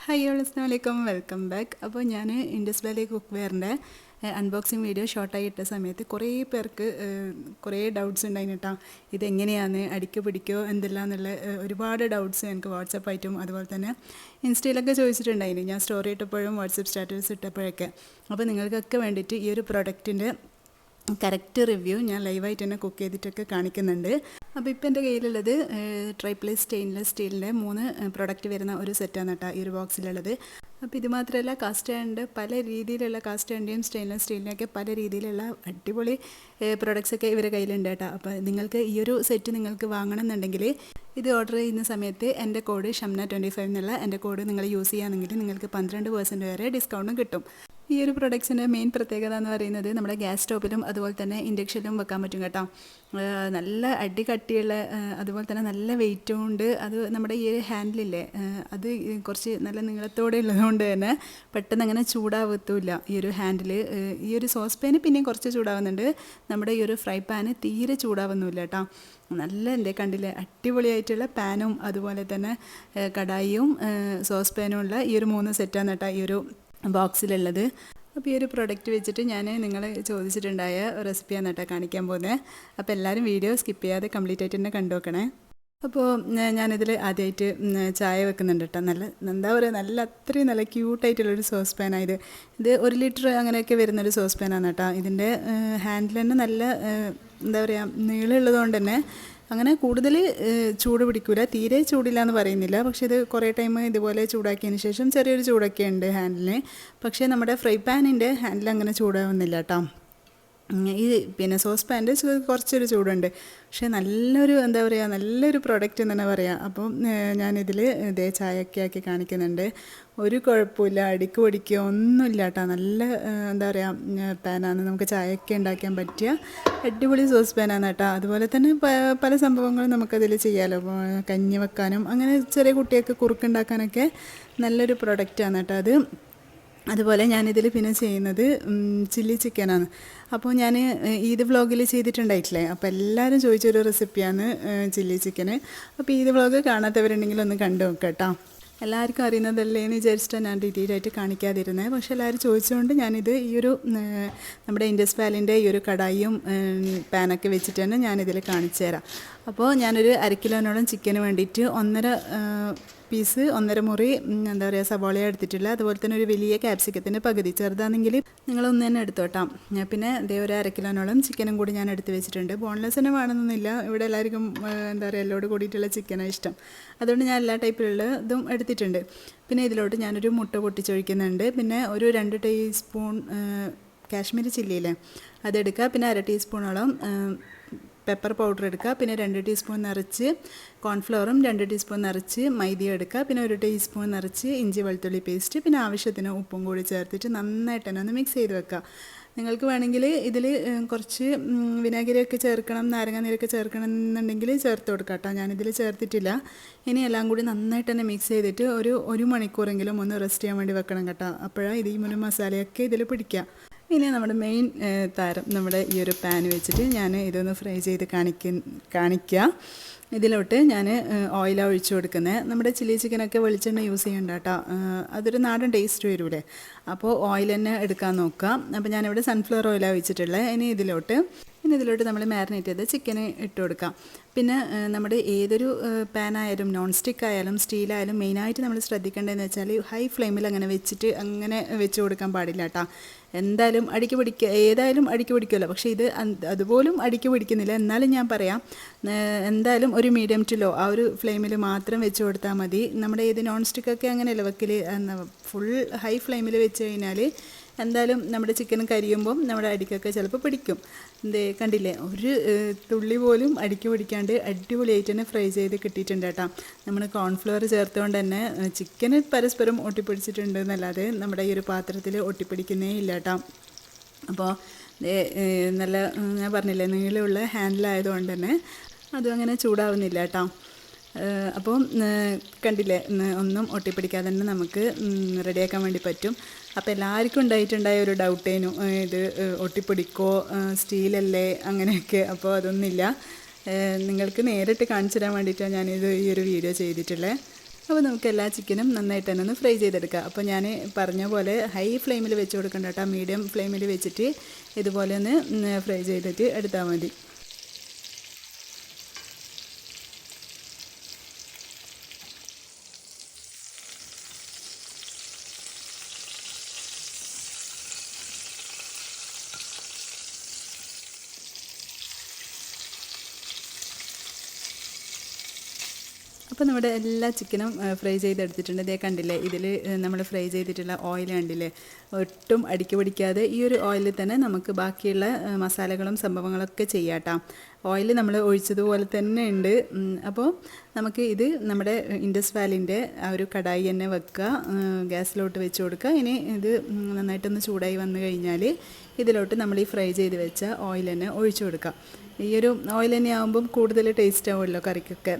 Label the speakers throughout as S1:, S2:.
S1: Hi all അസ്സലാമലൈക്കും welcome back. അപ്പോൾ ഞാൻ ഇൻഡസ് വാലി കുക്ക് വെയറിൻ്റെ അൺബോക്സിങ് വീഡിയോ ഷോർട്ടായി ഇട്ട സമയത്ത് കുറേ പേർക്ക് കുറേ ഡൗട്ട്സ് ഉണ്ടായിരുന്നു കേട്ടോ. ഇതെങ്ങനെയാണ് അടിക്കോ പിടിക്കോ എന്തെല്ലാം എന്നുള്ള ഒരുപാട് ഡൗട്ട്സ് എനിക്ക് വാട്സപ്പായിട്ടും അതുപോലെ തന്നെ ഇൻസ്റ്റയിലൊക്കെ ചോദിച്ചിട്ടുണ്ടായിരുന്നു. ഞാൻ സ്റ്റോറി ഇട്ടപ്പോഴും വാട്സപ്പ് സ്റ്റാറ്റസ് ഇട്ടപ്പോഴൊക്കെ. അപ്പോൾ നിങ്ങൾക്കൊക്കെ വേണ്ടിയിട്ട് ഈ ഒരു പ്രൊഡക്റ്റിൻ്റെ കറക്റ്റ് റിവ്യൂ ഞാൻ ലൈവായിട്ട് തന്നെ കുക്ക് ചെയ്തിട്ടൊക്കെ കാണിക്കുന്നുണ്ട്. അപ്പോൾ ഇപ്പോൾ എൻ്റെ കയ്യിലുള്ളത് ട്രൈപ്ലേ സ്റ്റെയിൻലെസ് സ്റ്റീലിൻ്റെ 3 പ്രൊഡക്റ്റ് വരുന്ന ഒരു സെറ്റാണ് കേട്ടോ ഈ ഒരു ബോക്സിലുള്ളത്. അപ്പോൾ ഇത് മാത്രമല്ല കാസ്റ്റ് അയണിൻ്റെ പല രീതിയിലുള്ള കാസ്റ്റ് അയണിൻ്റെയും സ്റ്റെയിൻലെസ് സ്റ്റീലിൻ്റെയൊക്കെ പല രീതിയിലുള്ള അടിപൊളി പ്രൊഡക്ട്സൊക്കെ ഇവരുടെ കയ്യിലുണ്ട് കേട്ടോ. അപ്പോൾ നിങ്ങൾക്ക് ഈ ഒരു സെറ്റ് നിങ്ങൾക്ക് വാങ്ങണമെന്നുണ്ടെങ്കിൽ ഇത് ഓർഡർ ചെയ്യുന്ന സമയത്ത് എൻ്റെ കോഡ് ഷംന25 എന്നുള്ള എൻ്റെ കോഡ് നിങ്ങൾ യൂസ് ചെയ്യുകയാണെങ്കിൽ നിങ്ങൾക്ക് 12% വരെ ഡിസ്കൗണ്ടും കിട്ടും. ഈ ഒരു പ്രൊഡക്ട്സിൻ്റെ മെയിൻ പ്രത്യേകത എന്ന് പറയുന്നത് നമ്മുടെ ഗ്യാസ് സ്റ്റോപ്പിലും അതുപോലെ തന്നെ ഇൻഡക്ഷനിലും വെക്കാൻ പറ്റും കേട്ടോ. നല്ല അടി കട്ടിയുള്ള അതുപോലെ തന്നെ നല്ല വെയിറ്റും ഉണ്ട്. അത് നമ്മുടെ ഈ ഒരു ഹാൻഡിലില്ലേ അത് കുറച്ച് നല്ല നീളത്തോടെ ഉള്ളതുകൊണ്ട് തന്നെ പെട്ടെന്ന് അങ്ങനെ ചൂടാവത്തുമില്ല ഈ ഒരു ഹാൻഡിൽ. ഈ ഒരു സോസ് പാന് പിന്നെയും കുറച്ച് ചൂടാവുന്നുണ്ട്. നമ്മുടെ ഈ ഒരു ഫ്രൈ പാന് തീരെ ചൂടാവുന്നില്ല കേട്ടോ. നല്ല എൻ്റെ കണ്ടില്ലേ അടിപൊളിയായിട്ടുള്ള പാനും അതുപോലെ തന്നെ കടായിയും സോസ് പാനും ഉള്ള ഈ ഒരു 3 സെറ്റാണ് കേട്ടോ ഈ ഒരു ബോക്സിലുള്ളത്. അപ്പോൾ ഈ ഒരു പ്രൊഡക്റ്റ് വെച്ചിട്ട് ഞാൻ നിങ്ങൾ ചോദിച്ചിട്ടുണ്ടായ റെസിപ്പിയാണ് കേട്ടോ കാണിക്കാൻ പോകുന്നത്. അപ്പോൾ എല്ലാവരും വീഡിയോ സ്കിപ്പ് ചെയ്യാതെ കംപ്ലീറ്റ് ആയിട്ട് തന്നെ കണ്ടു നോക്കണേ. അപ്പോൾ ഞാനിതിൽ ആദ്യമായിട്ട് ചായ വെക്കുന്നുണ്ട് കേട്ടോ. എന്താ പറയുക നല്ല അത്രയും നല്ല ക്യൂട്ടായിട്ടുള്ളൊരു സോസ് പാനാണ് ഇത് 1 ലിറ്റർ അങ്ങനെയൊക്കെ വരുന്നൊരു സോസ് പാനാണ് കേട്ടോ. ഇതിൻ്റെ ഹാൻഡിൽ തന്നെ നല്ല എന്താ പറയുക നീളമുള്ളത് കൊണ്ട് തന്നെ അങ്ങനെ കൂടുതൽ ചൂട് പിടിക്കില്ല, തീരെ ചൂടില്ല എന്ന് പറയുന്നില്ല. പക്ഷേ ഇത് കുറേ ടൈം ഇതുപോലെ ചൂടാക്കിയതിന് ശേഷം ചെറിയൊരു ചൂടൊക്കെ ഉണ്ട് ഹാൻഡിലിന്. പക്ഷേ നമ്മുടെ ഫ്രൈ പാനിൻ്റെ ഹാൻഡിൽ അങ്ങനെ ചൂടാവുന്നില്ല കേട്ടോ. ഈ പിന്നെ സോസ് പാൻ്റെ കുറച്ചൊരു ചൂടുണ്ട്. പക്ഷേ നല്ലൊരു എന്താ പറയുക നല്ലൊരു പ്രൊഡക്റ്റ് എന്ന് തന്നെ പറയാം. അപ്പം ഞാനിതിൽ ഇതേ ചായയൊക്കെ ആക്കി കാണിക്കുന്നുണ്ട്. ഒരു കുഴപ്പമില്ല, അടിക്ക് പൊടിക്കുക ഒന്നുമില്ല കേട്ടോ. നല്ല എന്താ പറയുക പാനാണ്, നമുക്ക് ചായയൊക്കെ ഉണ്ടാക്കാൻ പറ്റിയ അടിപൊളി സോസ് പാനാണ് കേട്ടോ. അതുപോലെ തന്നെ പല സംഭവങ്ങളും നമുക്കതിൽ ചെയ്യാമല്ലോ. കഞ്ഞി വെക്കാനും അങ്ങനെ ചെറിയ കുട്ടികൾക്ക് കുറുക്കുണ്ടാക്കാനൊക്കെ നല്ലൊരു പ്രൊഡക്റ്റാണ് കേട്ടോ അത്. അതുപോലെ ഞാനിതിൽ പിന്നെ ചെയ്യുന്നത് ചില്ലി ചിക്കനാണ്. അപ്പോൾ ഞാൻ ഈദ് വ്ളോഗിൽ ചെയ്തിട്ടുണ്ടായിട്ടില്ലേ, അപ്പോൾ എല്ലാവരും ചോദിച്ചൊരു റെസിപ്പിയാണ് ചില്ലി ചിക്കന്. അപ്പോൾ ഈദ് വ്ളോഗ് കാണാത്തവരുണ്ടെങ്കിൽ ഒന്ന് കണ്ടു നോക്കാം കേട്ടോ. എല്ലാവർക്കും അറിയുന്നതല്ലേ എന്ന് വിചാരിച്ചിട്ടാണ് ഞാൻ ഡീറ്റെയിൽ ആയിട്ട് കാണിക്കാതിരുന്നത്. പക്ഷേ എല്ലാവരും ചോദിച്ചുകൊണ്ട് ഞാനിത് ഈ ഒരു നമ്മുടെ ഇൻഡസ് വാലിൻ്റെ ഈ ഒരു കടായിയും പാനൊക്കെ വെച്ചിട്ട് തന്നെ ഞാനിതിൽ കാണിച്ചു തരാം. അപ്പോൾ ഞാനൊരു 1 കിലോനോളം ചിക്കന് വേണ്ടിയിട്ട് 1.5 മുറി എന്താ പറയുക സവാള എടുത്തിട്ടില്ല. അതുപോലെ തന്നെ ഒരു വലിയ ക്യാപ്സിക്കത്തിൻ്റെ പകുതി, ചെറുതാണെങ്കിൽ നിങ്ങളൊന്ന് തന്നെ എടുത്തോട്ടാം. പിന്നെ ഇതേ ഒരു 1 കിലോനോളം ചിക്കനും കൂടി ഞാൻ എടുത്ത് വെച്ചിട്ടുണ്ട്. ബോൺലെസ് തന്നെ വേണമെന്നൊന്നുമില്ല, ഇവിടെ എല്ലാവർക്കും എന്താ പറയുക എല്ലോട് കൂടിയിട്ടുള്ള ചിക്കനാണ് ഇഷ്ടം. അതുകൊണ്ട് ഞാൻ എല്ലാ ടൈപ്പിലുള്ള ഇതും എടുത്തിട്ടുണ്ട്. പിന്നെ ഇതിലോട്ട് ഞാനൊരു മുട്ട പൊട്ടിച്ചൊഴിക്കുന്നുണ്ട്. പിന്നെ ഒരു 2 ടീസ്പൂൺ കാശ്മീരി ചില്ലിയില്ലേ അതെടുക്കുക. പിന്നെ 1/2 ടീസ്പൂണോളം പെപ്പർ പൗഡർ എടുക്കുക. പിന്നെ 2 ടീസ്പൂൺ നിറച്ച് കോൺഫ്ലവറും 2 ടീസ്പൂൺ നിറച്ച് മൈദയും എടുക്കുക. പിന്നെ 1 ടീസ്പൂൺ നിറച്ച് ഇഞ്ചി വെളുത്തുള്ളി പേസ്റ്റ്, പിന്നെ ആവശ്യത്തിന് ഉപ്പും കൂടി ചേർത്തിട്ട് നന്നായിട്ട് തന്നെ ഒന്ന് മിക്സ് ചെയ്ത് വെക്കുക. നിങ്ങൾക്ക് വേണമെങ്കിൽ ഇതിൽ കുറച്ച് വിനാഗിരിയൊക്കെ ചേർക്കണം, നാരങ്ങാനീരൊക്കെ ചേർക്കണം എന്നുണ്ടെങ്കിൽ ചേർത്ത് കൊടുക്കാം കേട്ടോ. ഞാനിതിൽ ചേർത്തിട്ടില്ല. ഇനി എല്ലാം കൂടി നന്നായിട്ട് തന്നെ മിക്സ് ചെയ്തിട്ട് ഒരു മണിക്കൂറെങ്കിലും ഒന്ന് റെസ്റ്റ് ചെയ്യാൻ വേണ്ടി വെക്കണം കേട്ടോ. അപ്പോഴാണ് ഇത് ഈ മുഴുവൻ മസാലയൊക്കെ ഇതിൽ പിടിക്കുക. ഇനി നമ്മുടെ മെയിൻ താരം നമ്മുടെ ഈ ഒരു പാൻ വെച്ചിട്ട് ഞാൻ ഇതൊന്ന് ഫ്രൈ ചെയ്ത് കാണിക്കുക. ഇതിലോട്ട് ഞാൻ ഓയിലാണ് ഒഴിച്ചു കൊടുക്കുന്നത്. നമ്മുടെ ചില്ലി ചിക്കനൊക്കെ വെളിച്ചെണ്ണ യൂസ് ചെയ്യണ്ട കേട്ടോ, അതൊരു നാടൻ ടേസ്റ്റ് വരൂലേ. അപ്പോൾ ഓയിൽ തന്നെ എടുക്കാൻ നോക്കുക. അപ്പോൾ ഞാനിവിടെ സൺഫ്ലവർ ഓയിലാണ് ഒഴിച്ചിട്ടുള്ളത്. ഇനി ഇതിലോട്ട് നമ്മൾ മാരിനേറ്റ് ചെയ്ത് ചിക്കന് ഇട്ട് കൊടുക്കാം. പിന്നെ നമ്മുടെ ഏതൊരു പാനായാലും നോൺ സ്റ്റിക്ക് ആയാലും സ്റ്റീലായാലും മെയിനായിട്ട് നമ്മൾ ശ്രദ്ധിക്കേണ്ടതെന്ന് വെച്ചാൽ ഹൈ ഫ്ലെയിമിൽ അങ്ങനെ വെച്ച് കൊടുക്കാൻ പാടില്ല കേട്ടോ. എന്തായാലും ഏതായാലും അടിക്ക് പിടിക്കുമല്ലോ. പക്ഷേ ഇത് അതുപോലും അടിക്ക് പിടിക്കുന്നില്ല. എന്നാലും ഞാൻ പറയാം, എന്തായാലും ഒരു മീഡിയം ടു ലോ ആ ഒരു ഫ്ലെയിമിൽ മാത്രം വെച്ച് കൊടുത്താൽ മതി. നമ്മുടെ ഏത് നോൺ സ്റ്റിക്കൊക്കെ അങ്ങനെയല്ല വെക്കൽ, ഫുൾ ഹൈ ഫ്ലെയിമിൽ വെച്ച് കഴിഞ്ഞാൽ എന്തായാലും നമ്മുടെ ചിക്കൻ കരിയുമ്പം നമ്മുടെ അടിക്കൊക്കെ ചിലപ്പോൾ പിടിക്കും. കണ്ടില്ലേ, ഒരു തുള്ളി പോലും അടിക്ക് പിടിക്കാണ്ട് അടിപൊളിയായിട്ട് തന്നെ ഫ്രൈ ചെയ്ത് കിട്ടിയിട്ടുണ്ട് കേട്ടോ. നമ്മൾ കോൺഫ്ലവർ ചേർത്തുകൊണ്ട് തന്നെ ചിക്കന് പരസ്പരം ഒട്ടിപ്പിടിച്ചിട്ടുണ്ട് എന്നല്ലാതെ നമ്മുടെ ഈ ഒരു പാത്രത്തിൽ ഒട്ടിപ്പിടിക്കുന്നേ ഇല്ല കേട്ടോ. അപ്പോൾ നല്ല ഞാൻ പറഞ്ഞില്ലേ നീളമുള്ള ഹാൻഡിലായതുകൊണ്ട് തന്നെ അതും അങ്ങനെ ചൂടാവുന്നില്ല കേട്ടോ. അപ്പോൾ കണ്ടില്ലേ ഒന്നും ഒട്ടിപ്പിടിക്കാതെ തന്നെ നമുക്ക് റെഡിയാക്കാൻ വേണ്ടി പറ്റും. അപ്പോൾ എല്ലാവർക്കും ഉണ്ടായിട്ടുണ്ടായ ഒരു ഡൗട്ടേനു ഇത് ഒട്ടിപ്പിടിക്കോ സ്റ്റീലല്ലേ അങ്ങനെയൊക്കെ. അപ്പോൾ അതൊന്നുമില്ല, നിങ്ങൾക്ക് നേരിട്ട് കാണിച്ചു തരാൻ വേണ്ടിയിട്ടാണ് ഞാനിത് ഈ ഒരു വീഡിയോ ചെയ്തിട്ടുള്ളത്. അപ്പോൾ നമുക്ക് എല്ലാ ചിക്കനും നന്നായിട്ട് തന്നെ ഒന്ന് ഫ്രൈ ചെയ്തെടുക്കാം. അപ്പോൾ ഞാൻ പറഞ്ഞ പോലെ ഹൈ ഫ്ലെയിമിൽ വെച്ച് കൊടുക്കണ്ട കേട്ടോ, മീഡിയം ഫ്ലെയിമിൽ വെച്ചിട്ട് ഇതുപോലെ ഒന്ന് ഫ്രൈ ചെയ്തിട്ട് എടുത്താൽ മതി. അപ്പോൾ നമ്മുടെ എല്ലാ ചിക്കനും ഫ്രൈ ചെയ്തെടുത്തിട്ടുണ്ട്. ഇതേ കണ്ടില്ലേ, ഇതിൽ നമ്മൾ ഫ്രൈ ചെയ്തിട്ടുള്ള ഓയിൽ കണ്ടില്ലേ, ഒട്ടും അടിക്ക് പിടിക്കാതെ ഈ ഒരു ഓയിലിൽ തന്നെ നമുക്ക് ബാക്കിയുള്ള മസാലകളും സംഭവങ്ങളൊക്കെ ചെയ്യാം. ഓയിൽ നമ്മൾ ഒഴിച്ചതുപോലെ തന്നെ ഉണ്ട്. അപ്പോൾ നമുക്ക് ഇത് നമ്മുടെ ഇൻഡസ് വാലിൻ്റെ ആ ഒരു കടായി തന്നെ വെക്കുക, ഗ്യാസിലോട്ട് വെച്ച് കൊടുക്കുക. ഇനി ഇത് നന്നായിട്ടൊന്ന് ചൂടായി വന്നു കഴിഞ്ഞാൽ ഇതിലോട്ട് നമ്മൾ ഈ ഫ്രൈ ചെയ്ത് വെച്ച ഓയിൽ തന്നെ ഒഴിച്ചു കൊടുക്കുക. ഈ ഒരു ഓയിൽ തന്നെ ആകുമ്പം കൂടുതൽ ടേസ്റ്റ് ആവുമല്ലോ കറിക്കൊക്കെ.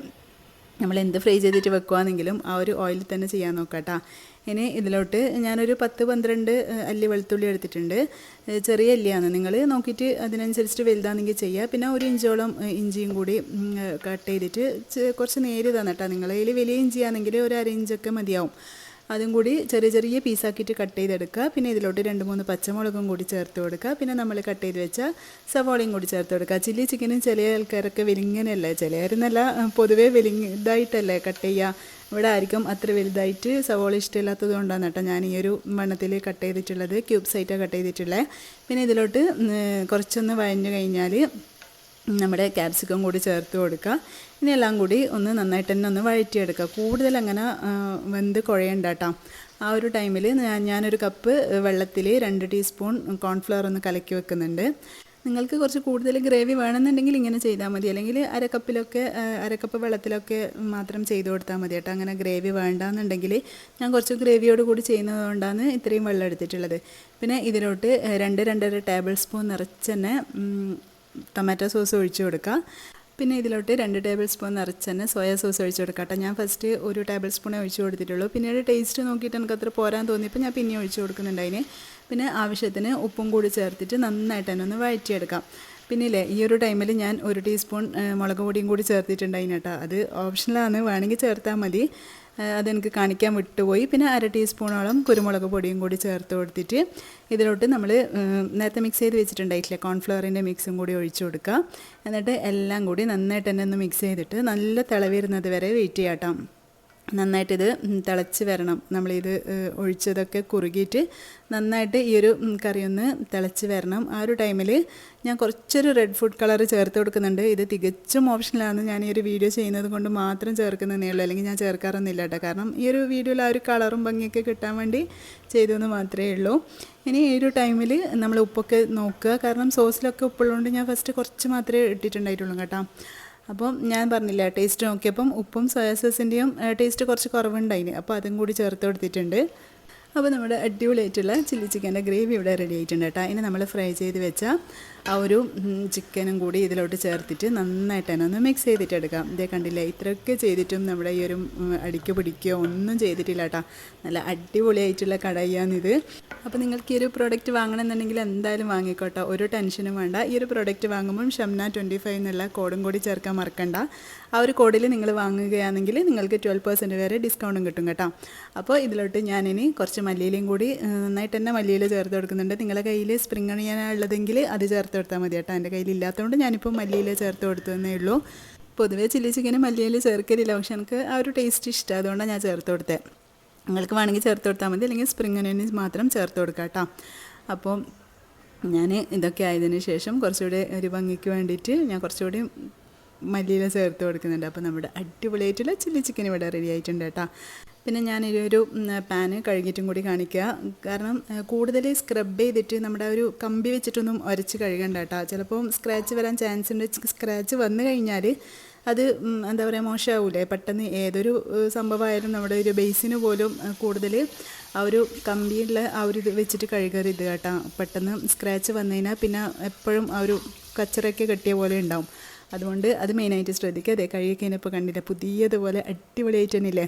S1: നമ്മൾ എന്ത് ഫ്രൈ ചെയ്തിട്ട് വെക്കുകയാണെങ്കിലും ആ ഒരു ഓയിൽ തന്നെ ചെയ്യാൻ നോക്കാം. ഇനി ഇതിലോട്ട് ഞാനൊരു 10-12 അല്ലി വെളുത്തുള്ളി എടുത്തിട്ടുണ്ട്. ചെറിയ അല്ലിയാണ്, നിങ്ങൾ നോക്കിയിട്ട് അതിനനുസരിച്ചിട്ട് വലുതാണെങ്കിൽ ചെയ്യുക. പിന്നെ 1 ഇഞ്ചോളം ഇഞ്ചിയും കൂടി കട്ട് ചെയ്തിട്ട് കുറച്ച് നേര് തന്നിട്ടാണ്. നിങ്ങളതിൽ വലിയ ഇഞ്ചിയാണെങ്കിൽ ഒരു 1/2 ഇഞ്ചൊക്കെ മതിയാവും. അതും കൂടി ചെറിയ ചെറിയ പീസാക്കിയിട്ട് കട്ട് ചെയ്തെടുക്കുക. പിന്നെ ഇതിലോട്ട് 2-3 പച്ചമുളകും കൂടി ചേർത്ത് കൊടുക്കുക. പിന്നെ നമ്മൾ കട്ട് ചെയ്ത് വെച്ച സവാളയും കൂടി ചേർത്ത് കൊടുക്കുക. ചില്ലി ചിക്കനും ചില ആൾക്കാരൊക്കെ വെലിങ്ങനെയല്ലേ, ചിലരെന്നല്ല പൊതുവേ ഇതായിട്ടല്ലേ കട്ട് ചെയ്യുക. ഇവിടെ ആയിരിക്കും അത്ര വലുതായിട്ട് സവാള ഇഷ്ടമില്ലാത്തത് കൊണ്ടാണ് കേട്ടോ ഞാൻ ഈ ഒരു വണ്ണത്തിൽ കട്ട് ചെയ്തിട്ടുള്ളത്, ക്യൂബ്സായിട്ടാണ് കട്ട് ചെയ്തിട്ടുള്ളത്. പിന്നെ ഇതിലോട്ട് കുറച്ചൊന്ന് വഴഞ്ഞു കഴിഞ്ഞാൽ നമ്മുടെ ക്യാപ്സിക്കം കൂടി ചേർത്ത് കൊടുക്കുക. ഇനി എല്ലാം കൂടി ഒന്ന് നന്നായിട്ട് തന്നെ ഒന്ന് വഴറ്റിയെടുക്കുക. കൂടുതൽ അങ്ങനെ വെന്ത് കുഴയണ്ട കേട്ടോ. ആ ഒരു ടൈമിൽ ഞാനൊരു കപ്പ് വെള്ളത്തിൽ 2 ടീസ്പൂൺ കോൺഫ്ലവർ ഒന്ന് കലക്കി വെക്കുന്നുണ്ട്. നിങ്ങൾക്ക് കുറച്ച് കൂടുതൽ ഗ്രേവി വേണമെന്നുണ്ടെങ്കിൽ ഇങ്ങനെ ചെയ്താൽ മതി, അല്ലെങ്കിൽ അരക്കപ്പ് വെള്ളത്തിലൊക്കെ മാത്രം ചെയ്ത് കൊടുത്താൽ മതി കേട്ടോ. അങ്ങനെ ഗ്രേവി വേണ്ടാന്നുണ്ടെങ്കിൽ ഞാൻ കുറച്ച് ഗ്രേവിയോട് കൂടി ചെയ്യുന്നത് കൊണ്ടാണ് ഇത്രയും വെള്ളം എടുത്തിട്ടുള്ളത്. പിന്നെ ഇതിലോട്ട് 2-2.5 ടേബിൾ സ്പൂൺ നിറച്ച് തന്നെ ടൊമാറ്റോ സോസ് ഒഴിച്ച് കൊടുക്കുക. പിന്നെ ഇതിലോട്ട് 2 ടേബിൾ സ്പൂൺ നിറച്ച് തന്നെ സോയാ സോസ് ഒഴിച്ച് കൊടുക്കാം കേട്ടോ. ഞാൻ ഫസ്റ്റ് 1 ടേബിൾ സ്പൂണേ ഒഴിച്ച് കൊടുത്തിട്ടുള്ളൂ. പിന്നീട് ടേസ്റ്റ് നോക്കിയിട്ട് എനിക്ക് അത്ര പോരാൻ തോന്നിയപ്പോൾ ഞാൻ പിന്നെ ഒഴിച്ച് കൊടുക്കുന്നുണ്ടായിന്. പിന്നെ ആവശ്യത്തിന് ഉപ്പും കൂടി ചേർത്തിട്ട് നന്നായിട്ട് തന്നെ ഒന്ന് വഴറ്റിയെടുക്കാം. പിന്നെ ഈ ഒരു ടൈമിൽ ഞാൻ 1 ടീസ്പൂൺ മുളക് പൊടിയും കൂടി ചേർത്തിട്ടുണ്ടായിന് കേട്ടോ. അത് ഓപ്ഷനിലാണ്, വേണമെങ്കിൽ ചേർത്താൽ മതി. അതെനിക്ക് കാണിക്കാൻ വിട്ടുപോയി. പിന്നെ 1/2 ടീസ്പൂണോളം കുരുമുളക് പൊടിയും കൂടി ചേർത്ത് കൊടുത്തിട്ട് ഇതിലോട്ട് നമ്മൾ നേരത്തെ മിക്സ് ചെയ്ത് വെച്ചിട്ടുണ്ടായിട്ടില്ലേ കോൺഫ്ലവറിൻ്റെ മിക്സും കൂടി ഒഴിച്ചു കൊടുക്കുക. എന്നിട്ട് എല്ലാം കൂടി നന്നായിട്ട് തന്നെ ഒന്ന് മിക്സ് ചെയ്തിട്ട് നല്ല തിളവരുന്നത് വരെ വെയിറ്റ് ചെയ്യാം. നന്നായിട്ടിത് തിളച്ച് വരണം. നമ്മളിത് ഒഴിച്ചതൊക്കെ കുറുകിയിട്ട് നന്നായിട്ട് ഈ ഒരു കറി ഒന്ന് തിളച്ച് വരണം. ആ ഒരു ടൈമിൽ ഞാൻ കുറച്ചൊരു റെഡ് ഫുഡ് കളർ ചേർത്ത് കൊടുക്കുന്നുണ്ട്. ഇത് തികച്ചും ഓപ്ഷനിലാണ്, ഞാൻ ഈ ഒരു വീഡിയോ ചെയ്യുന്നത് കൊണ്ട് മാത്രം ചേർക്കുന്നതേ ഉള്ളൂ, അല്ലെങ്കിൽ ഞാൻ ചേർക്കാറൊന്നുമില്ല കേട്ടോ. കാരണം ഈ ഒരു വീഡിയോയിൽ ആ ഒരു കളറും ഭംഗിയൊക്കെ കിട്ടാൻ വേണ്ടി ചെയ്തെന്ന് മാത്രമേ ഉള്ളൂ. ഇനി ഈ ഒരു ടൈമിൽ നമ്മൾ ഉപ്പൊക്കെ നോക്കുക. കാരണം സോസിലൊക്കെ ഉപ്പുള്ളതുകൊണ്ട് ഞാൻ ഫസ്റ്റ് കുറച്ച് മാത്രമേ ഇട്ടിട്ടുണ്ടായിട്ടുള്ളൂ കേട്ടോ. അപ്പം ഞാൻ പറഞ്ഞില്ല, ടേസ്റ്റ് നോക്കിയപ്പം ഉപ്പും സോയാ സോസിൻ്റെയും ടേസ്റ്റ് കുറച്ച് കുറവുണ്ടായിന്, അപ്പോൾ അതും കൂടി ചേർത്ത് കൊടുത്തിട്ടുണ്ട്. അപ്പോൾ നമ്മുടെ അടിപൊളിയായിട്ടുള്ള ചില്ലി ചിക്കൻ്റെ ഗ്രേവി ഇവിടെ റെഡി ആയിട്ടുണ്ട് കേട്ടോ. ഇനി നമ്മൾ ഫ്രൈ ചെയ്ത് വെച്ച ആ ഒരു ചിക്കനും കൂടി ഇതിലോട്ട് ചേർത്തിട്ട് നന്നായിട്ട് തന്നെ ഒന്ന് മിക്സ് ചെയ്തിട്ടെടുക്കാം. ഇതേ കണ്ടില്ലേ, ഇത്രയൊക്കെ ചെയ്തിട്ടും നമ്മുടെ ഈ ഒരു അടിക്ക് പിടിക്കുകയോ ഒന്നും ചെയ്തിട്ടില്ല കേട്ടോ. നല്ല അടിപൊളിയായിട്ടുള്ള കടായിയാണിത്. അപ്പോൾ നിങ്ങൾക്ക് ഈ ഒരു പ്രോഡക്റ്റ് വാങ്ങണമെന്നുണ്ടെങ്കിൽ എന്തായാലും വാങ്ങിക്കോട്ടോ, ഒരു ടെൻഷനും വേണ്ട. ഈ ഒരു പ്രോഡക്റ്റ് വാങ്ങുമ്പം ഷംന 25 എന്നുള്ള കോഡും കൂടി ചേർക്കാൻ മറക്കണ്ട. ആ ഒരു കോഡിൽ നിങ്ങൾ വാങ്ങുകയാണെങ്കിൽ നിങ്ങൾക്ക് 12% വരെ ഡിസ്കൗണ്ടും കിട്ടും കേട്ടോ. അപ്പോൾ ഇതിലോട്ട് ഞാനിനി കുറച്ച് മല്ലിയിലയും കൂടി നന്നായിട്ട് തന്നെ മല്ലിയില ചേർത്ത് കൊടുക്കുന്നുണ്ട്. നിങ്ങളുടെ കയ്യിൽ സ്പ്രിംഗ് ഒണിയനുള്ളതെങ്കിൽ അത് ചേർത്ത് കൊടുത്താൽ മതി കേട്ടോ. എൻ്റെ കയ്യിൽ ഇല്ലാത്തതുകൊണ്ട് ഞാനിപ്പോൾ മല്ലിയില ചേർത്ത് കൊടുത്തതേ ഉള്ളൂ. പൊതുവേ ചില്ലി ചിക്കന് മല്ലിയില ചേർക്കലില്ല, പക്ഷെ എനിക്ക് ആ ഒരു ടേസ്റ്റ് ഇഷ്ടം, അതുകൊണ്ടാണ് ഞാൻ ചേർത്ത് കൊടുത്തത്. നിങ്ങൾക്ക് വേണമെങ്കിൽ ചേർത്ത് കൊടുത്താൽ മതി, അല്ലെങ്കിൽ സ്പ്രിംഗ് ഒനിയൻ മാത്രം ചേർത്ത് കൊടുക്കാം കേട്ടോ. അപ്പോൾ ഞാൻ ഇതൊക്കെ ആയതിനു ശേഷം കുറച്ചുകൂടി ഒരു ഭംഗിക്ക് വേണ്ടിയിട്ട് ഞാൻ കുറച്ചുകൂടി മല്ലിയില ചേർത്ത് കൊടുക്കുന്നുണ്ട്. അപ്പോൾ നമ്മുടെ അടിപൊളിയായിട്ടുള്ള ചില്ലി ചിക്കൻ ഇവിടെ റെഡി ആയിട്ടുണ്ട് കേട്ടോ. പിന്നെ ഞാനൊരു പാന് കഴുകിയിട്ടും കൂടി കാണിക്കുക. കാരണം കൂടുതൽ സ്ക്രബ് ചെയ്തിട്ട് നമ്മുടെ ഒരു കമ്പി വെച്ചിട്ടൊന്നും ഉരച്ച് കഴുകണ്ട കേട്ടോ. ചിലപ്പോൾ സ്ക്രാച്ച് വരാൻ ചാൻസ് ഉണ്ട്. സ്ക്രാച്ച് വന്നു കഴിഞ്ഞാൽ അത് എന്താ പറയുക, മോശമാവില്ലേ പെട്ടെന്ന്. ഏതൊരു സംഭവമായാലും നമ്മുടെ ഒരു ബേസിന് പോലും കൂടുതൽ ആ ഒരു കമ്പിയുള്ള ആ ഒരു ഇത് വെച്ചിട്ട് കഴുകരുത് കേട്ടോ. പെട്ടെന്ന് സ്ക്രാച്ച് വന്നു കഴിഞ്ഞാൽ പിന്നെ എപ്പോഴും ആ ഒരു കച്ചറയൊക്കെ കെട്ടിയ പോലെ ഉണ്ടാവും. അതുകൊണ്ട് അത് മെയിനായിട്ട് ശ്രദ്ധിക്കുക. അതേ കഴുകിക്കഴിഞ്ഞപ്പോൾ കണ്ടില്ല, പുതിയതുപോലെ അടിപൊളിയായിട്ട് തന്നെയില്ലേ.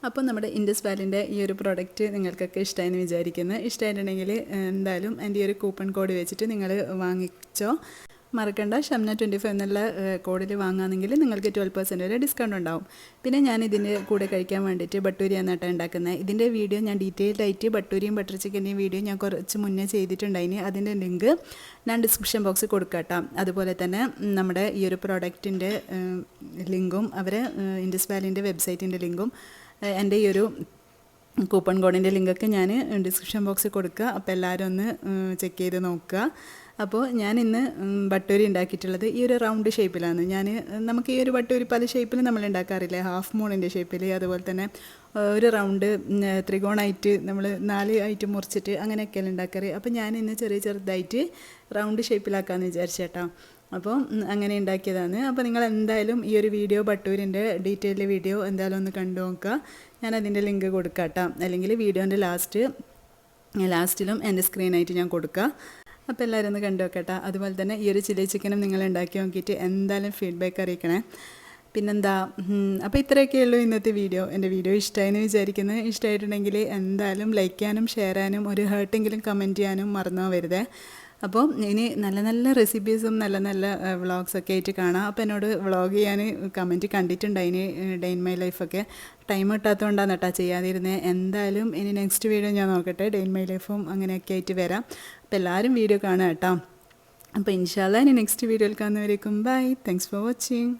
S1: അപ്പോൾ നമ്മുടെ ഇൻഡസ് വാലിൻ്റെ ഈ ഒരു പ്രോഡക്റ്റ് നിങ്ങൾക്കൊക്കെ ഇഷ്ടമായെന്ന് വിചാരിക്കുന്നു. ഇഷ്ടമായിട്ടുണ്ടെങ്കിൽ എന്തായാലും എൻ്റെ ഈ ഒരു കൂപ്പൺ കോഡ് വെച്ചിട്ട് നിങ്ങൾ വാങ്ങിച്ചോ. മറക്കണ്ട ഷംന25 എന്നുള്ള കോഡിൽ വാങ്ങുകയാണെങ്കിൽ നിങ്ങൾക്ക് 12% വരെ ഡിസ്കൗണ്ട് ഉണ്ടാവും. പിന്നെ ഞാൻ ഇതിൻ്റെ കൂടെ കഴിക്കാൻ വേണ്ടിയിട്ട് ബട്ടൂരിയാണ് കേട്ടോ ഉണ്ടാക്കുന്നത്. ഇതിൻ്റെ വീഡിയോ ഞാൻ ഡീറ്റെയിൽഡ് ആയിട്ട് ബട്ടൂരിയും ബട്ടർ ചിക്കൻ്റെയും വീഡിയോ ഞാൻ കുറച്ച് മുന്നേ ചെയ്തിട്ടുണ്ടായിന്. അതിൻ്റെ ലിങ്ക് ഞാൻ ഡിസ്ക്രിപ്ഷൻ ബോക്സിൽ കൊടുക്കാം കേട്ടോ. അതുപോലെ തന്നെ നമ്മുടെ ഈ ഒരു പ്രോഡക്റ്റിൻ്റെ ലിങ്കും ഇൻഡസ് വാലിൻ്റെ വെബ്സൈറ്റിൻ്റെ ലിങ്കും എൻ്റെ ഈ ഒരു കൂപ്പൺ കോഡിൻ്റെ ലിങ്കൊക്കെ ഞാൻ ഡിസ്ക്രിപ്ഷൻ ബോക്സിൽ കൊടുക്കുക. അപ്പോൾ എല്ലാവരും ഒന്ന് ചെക്ക് ചെയ്ത് നോക്കുക. അപ്പോൾ ഞാൻ ഇന്ന് ബട്ടൂരി ഉണ്ടാക്കിയിട്ടുള്ളത് ഈ ഒരു റൗണ്ട് ഷേപ്പിലാണ്. നമുക്ക് ഈ ഒരു ബട്ടൂരി പല ഷേപ്പിൽ നമ്മൾ ഉണ്ടാക്കാറില്ലേ, ഹാഫ് മൂണിൻ്റെ ഷേപ്പിൽ, അതുപോലെ തന്നെ ഒരു റൗണ്ട് ത്രികോണമായിട്ട് നമ്മൾ 4 ആയിട്ട് മുറിച്ചിട്ട് അങ്ങനെയൊക്കെയാണ് ഉണ്ടാക്കാറ്. അപ്പോൾ ഞാൻ ഇന്ന് ചെറുതായിട്ട് റൗണ്ട് ഷേപ്പിലാക്കാമെന്ന് വിചാരിച്ചേട്ടാ. അപ്പോൾ അങ്ങനെ ഉണ്ടാക്കിയതാണ്. അപ്പോൾ നിങ്ങൾ എന്തായാലും ഈ ഒരു വീഡിയോ ബട്ടൂരിൻ്റെ ഡീറ്റെയിൽഡ് വീഡിയോ എന്തായാലും ഒന്ന് കണ്ടു നോക്കുക. ഞാൻ അതിൻ്റെ ലിങ്ക് കൊടുക്കാം കേട്ടോ, അല്ലെങ്കിൽ വീഡിയോൻ്റെ ലാസ്റ്റിലും എൻ്റെ സ്ക്രീനായിട്ട് ഞാൻ കൊടുക്കുക. അപ്പോൾ എല്ലാവരും ഒന്ന് കണ്ടു നോക്കട്ടെ. അതുപോലെ തന്നെ ഈ ഒരു ചില്ലി ചിക്കനും നിങ്ങൾ ഉണ്ടാക്കി നോക്കിയിട്ട് എന്തായാലും ഫീഡ്ബാക്ക് അറിയിക്കണേ. പിന്നെന്താ, അപ്പോൾ ഇത്രയൊക്കെയുള്ളൂ ഇന്നത്തെ വീഡിയോ. എൻ്റെ വീഡിയോ ഇഷ്ടമായെന്ന് വിചാരിക്കുന്നത്. ഇഷ്ടമായിട്ടുണ്ടെങ്കിൽ എന്തായാലും ലൈക്ക് ചെയ്യാനും ഷെയർ ചെയ്യാനും ഒരു ഹേർട്ടെങ്കിലും കമൻറ്റ് ചെയ്യാനും മറന്നു പോകരുതേ. അപ്പോൾ ഇനി നല്ല നല്ല റെസിപ്പീസും നല്ല നല്ല വ്ളോഗ്സൊക്കെ ആയിട്ട് കാണാം. അപ്പോൾ എന്നോട് വ്ളോഗ് ചെയ്യാൻ കമൻറ്റ് കണ്ടിട്ടുണ്ടായിന്, ഡേ ഇൻ മൈ ലൈഫൊക്കെ. ടൈം കിട്ടാത്തതുകൊണ്ടാണ് കേട്ടോ ചെയ്യാതിരുന്നത്. എന്തായാലും ഇനി നെക്സ്റ്റ് വീഡിയോ ഞാൻ നോക്കട്ടെ, ഡേ ഇൻ മൈ ലൈഫും അങ്ങനെയൊക്കെ ആയിട്ട് വരാം. അപ്പോൾ എല്ലാവരും വീഡിയോ കാണാം കേട്ടോ. അപ്പോൾ ഇൻഷാല്ലാ ഇനി നെക്സ്റ്റ് വീഡിയോയിൽ കാണുന്നവരേക്കും ബൈ. Thanks for watching.